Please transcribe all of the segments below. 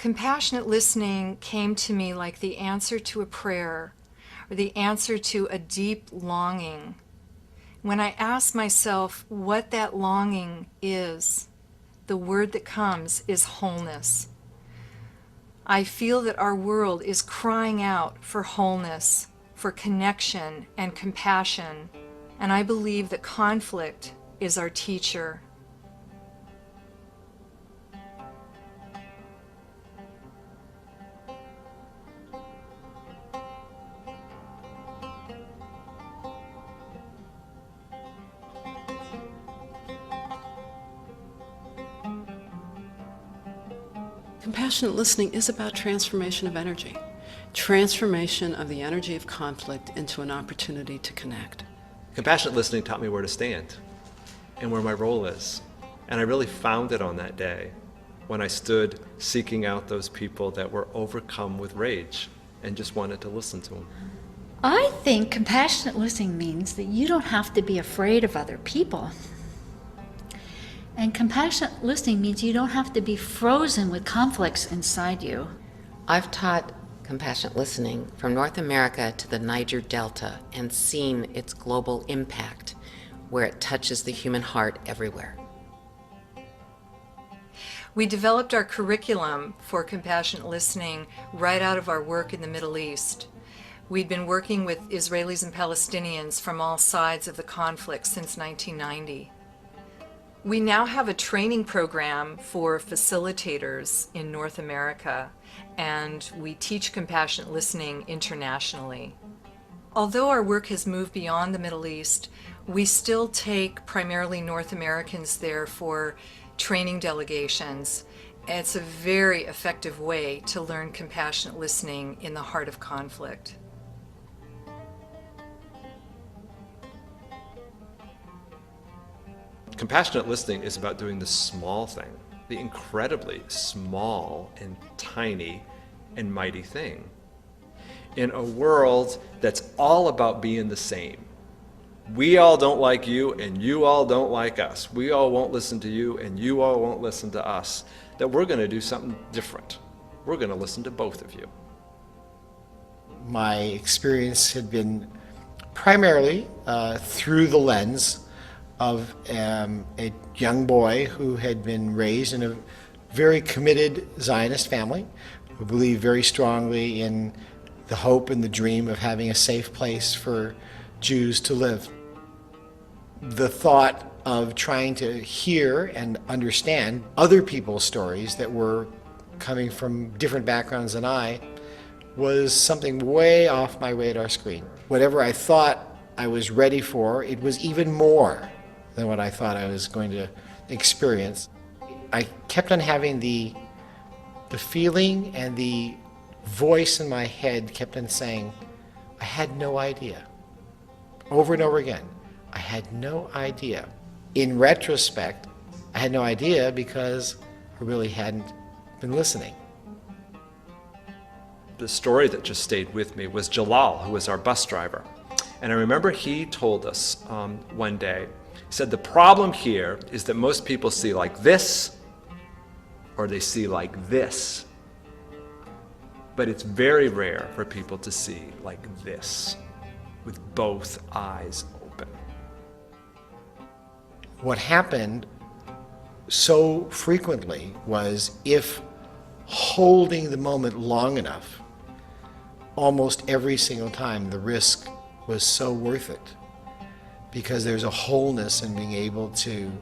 Compassionate listening came to me like the answer to a prayer or the answer to a deep longing. When I ask myself what that longing is, the word that comes is wholeness. I feel that our world is crying out for wholeness, for connection and compassion, and I believe that conflict is our teacher. Compassionate listening is about transformation of energy, transformation of the energy of conflict into an opportunity to connect. Compassionate listening taught me where to stand and where my role is. And I really found it on that day when I stood seeking out those people that were overcome with rage and just wanted to listen to them. I think compassionate listening means that you don't have to be afraid of other people. And compassionate listening means you don't have to be frozen with conflicts inside you. I've taught compassionate listening from North America to the Niger Delta and seen its global impact, where it touches the human heart everywhere. We developed our curriculum for compassionate listening right out of our work in the Middle East. We'd been working with Israelis and Palestinians from all sides of the conflict since 1990. We now have a training program for facilitators in North America, and we teach compassionate listening internationally. Although our work has moved beyond the Middle East, we still take primarily North Americans there for training delegations. It's a very effective way to learn compassionate listening in the heart of conflict. Compassionate listening is about doing the small thing, the incredibly small and tiny and mighty thing. In a world that's all about being the same. We all don't like you and you all don't like us. We all won't listen to you and you all won't listen to us. That we're going to do something different. We're going to listen to both of you. My experience had been primarily through the lens of a young boy who had been raised in a very committed Zionist family, who believed very strongly in the hope and the dream of having a safe place for Jews to live. The thought of trying to hear and understand other people's stories that were coming from different backgrounds than I was something way off my radar screen. Whatever I thought I was ready for, it was even more than what I thought I was going to experience. I kept on having the feeling, and the voice in my head kept on saying, I had no idea. Over and over again, I had no idea. In retrospect, I had no idea because I really hadn't been listening. The story that just stayed with me was Jalal, who was our bus driver. And I remember he told us one day, he said, the problem here is that most people see like this, or they see like this. But it's very rare for people to see like this, with both eyes open. What happened so frequently was, if holding the moment long enough, almost every single time the risk was so worth it, because there's a wholeness in being able to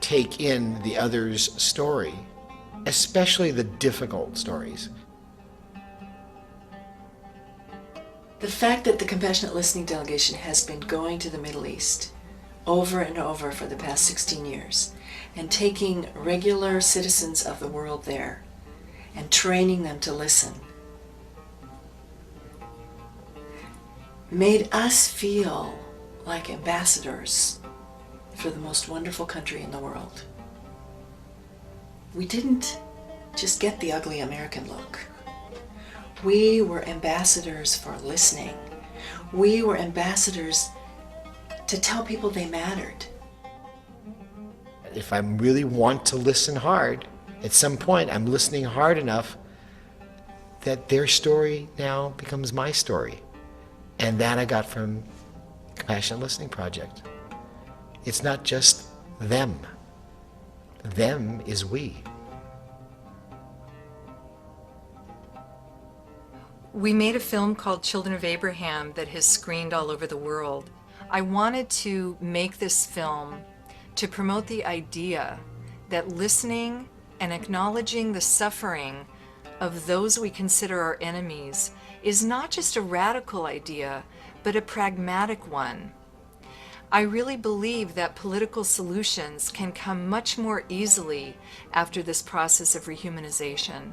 take in the other's story, especially the difficult stories. The fact that the Compassionate Listening Delegation has been going to the Middle East over and over for the past 16 years and taking regular citizens of the world there and training them to listen made us feel like ambassadors for the most wonderful country in the world. We didn't just get the ugly American look. We were ambassadors for listening. We were ambassadors to tell people they mattered. If I really want to listen hard, At some point, I'm listening hard enough that their story now becomes my story. And that I got from Compassionate Listening Project. It's not just them. Them is we. We made a film called Children of Abraham that has screened all over the world. I wanted to make this film to promote the idea that listening and acknowledging the suffering of those we consider our enemies is not just a radical idea, but a pragmatic one. I really believe that political solutions can come much more easily after this process of rehumanization.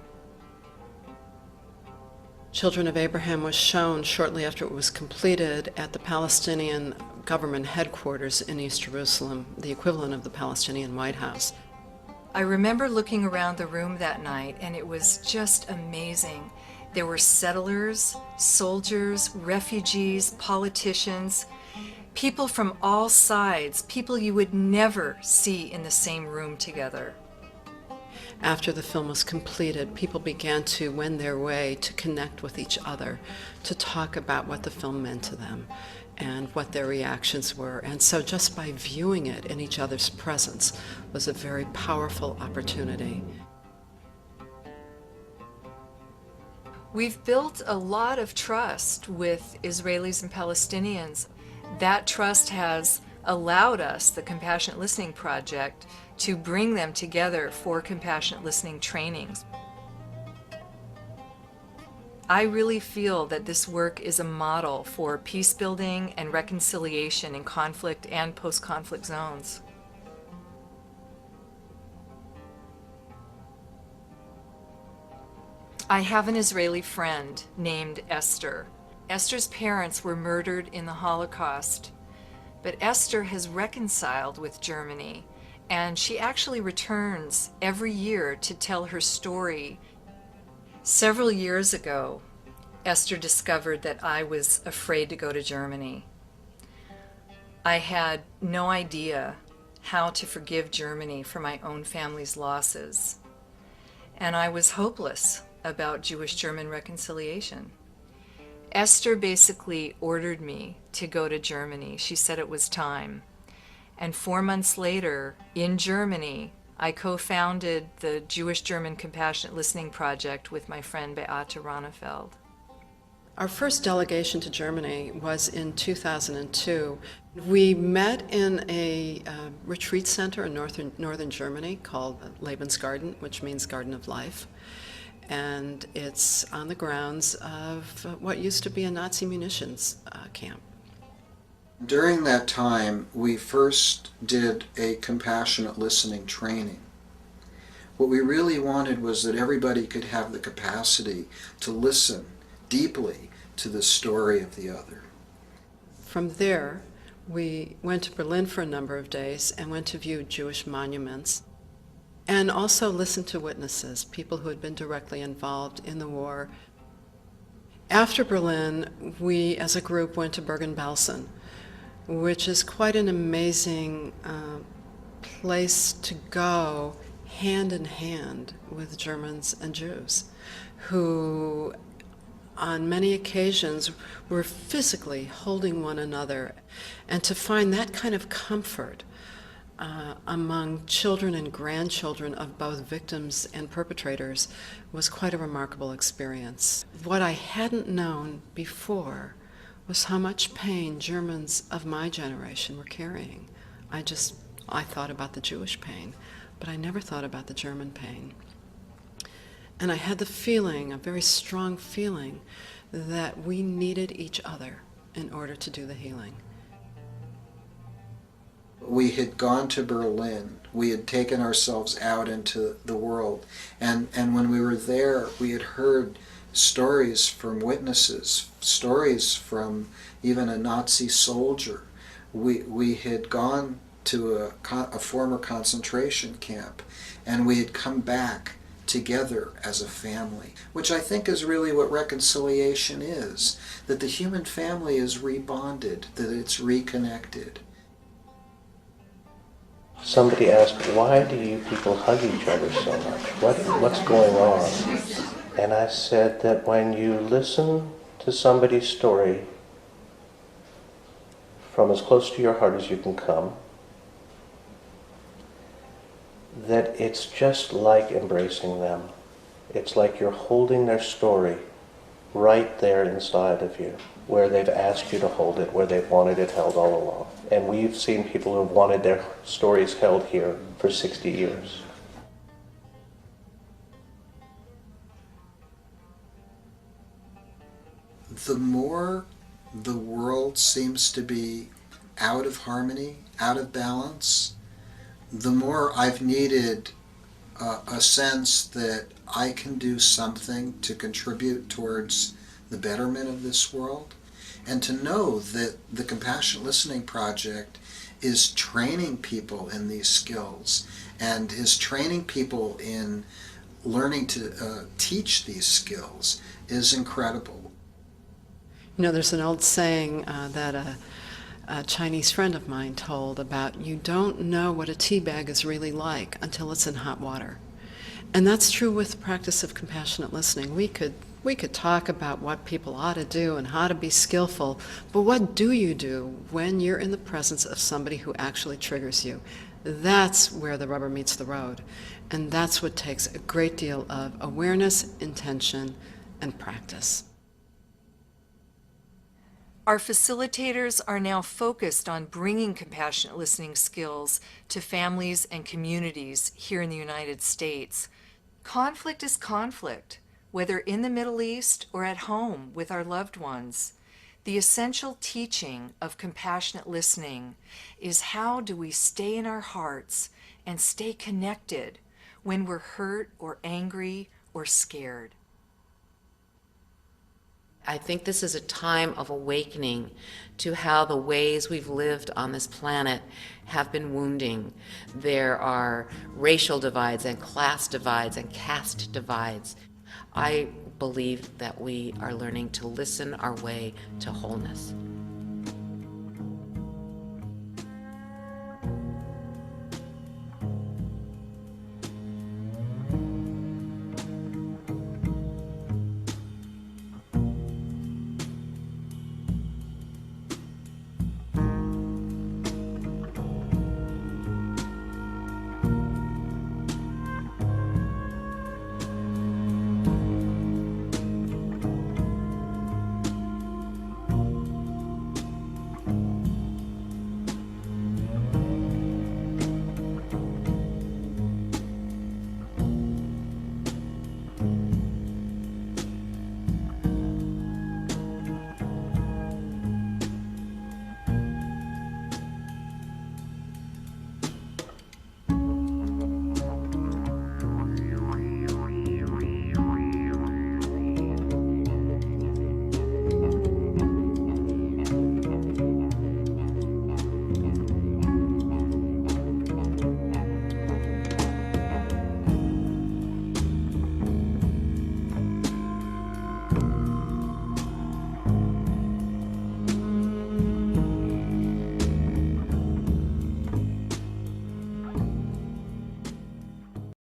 Children of Abraham was shown shortly after it was completed at the Palestinian government headquarters in East Jerusalem, the equivalent of the Palestinian White House. I remember looking around the room that night, and it was just amazing. There were settlers, soldiers, refugees, politicians, people from all sides, people you would never see in the same room together. After the film was completed, people began to wend their way to connect with each other, to talk about what the film meant to them and what their reactions were. And so just by viewing it in each other's presence was a very powerful opportunity. We've built a lot of trust with Israelis and Palestinians. That trust has allowed us, the Compassionate Listening Project, to bring them together for compassionate listening trainings. I really feel that this work is a model for peace building and reconciliation in conflict and post-conflict zones. I have an Israeli friend named Esther. Esther's parents were murdered in the Holocaust, but Esther has reconciled with Germany, and she actually returns every year to tell her story. Several years ago, Esther discovered that I was afraid to go to Germany. I had no idea how to forgive Germany for my own family's losses, and I was hopeless about Jewish-German reconciliation. Esther basically ordered me to go to Germany. She said it was time. And 4 months later, in Germany, I co-founded the Jewish-German Compassionate Listening Project with my friend Beate Ronnefeld. Our first delegation to Germany was in 2002. We met in a retreat center in northern Germany called Lebensgarten, which means Garden of Life. And it's on the grounds of what used to be a Nazi munitions camp. During that time, we first did a compassionate listening training. What we really wanted was that everybody could have the capacity to listen deeply to the story of the other. From there, we went to Berlin for a number of days and went to view Jewish monuments and also listened to witnesses, people who had been directly involved in the war. After Berlin, we as a group went to Bergen-Belsen, which is quite an amazing place to go hand in hand with Germans and Jews, who on many occasions were physically holding one another. And to find that kind of comfort among children and grandchildren of both victims and perpetrators was quite a remarkable experience. What I hadn't known before was how much pain Germans of my generation were carrying. I thought about the Jewish pain, but I never thought about the German pain. And I had the feeling, a very strong feeling, that we needed each other in order to do the healing. We had gone to Berlin. We had taken ourselves out into the world. And when we were there, we had heard stories from witnesses, stories from even a Nazi soldier. We had gone to a former concentration camp, and we had come back together as a family, which I think is really what reconciliation is, that the human family is rebonded, that it's reconnected. Somebody asked, why do you people hug each other so much? What's going on? And I said that when you listen to somebody's story from as close to your heart as you can come, that it's just like embracing them. It's like you're holding their story right there inside of you, where they've asked you to hold it, where they've wanted it held all along. And we've seen people who have wanted their stories held here for 60 years. The more the world seems to be out of harmony, out of balance, the more I've needed a sense that I can do something to contribute towards the betterment of this world, and to know that the Compassionate Listening Project is training people in these skills and is training people in learning to teach these skills is incredible. You know, there's an old saying that a Chinese friend of mine told about, you don't know what a tea bag is really like until it's in hot water. And that's true with the practice of compassionate listening. We could talk about what people ought to do and how to be skillful, but what do you do when you're in the presence of somebody who actually triggers you? That's where the rubber meets the road. And that's what takes a great deal of awareness, intention, and practice. Our facilitators are now focused on bringing compassionate listening skills to families and communities here in the United States. Conflict is conflict, whether in the Middle East or at home with our loved ones. The essential teaching of compassionate listening is how do we stay in our hearts and stay connected when we're hurt or angry or scared. I think this is a time of awakening to how the ways we've lived on this planet have been wounding. There are racial divides and class divides and caste divides. I believe that we are learning to listen our way to wholeness.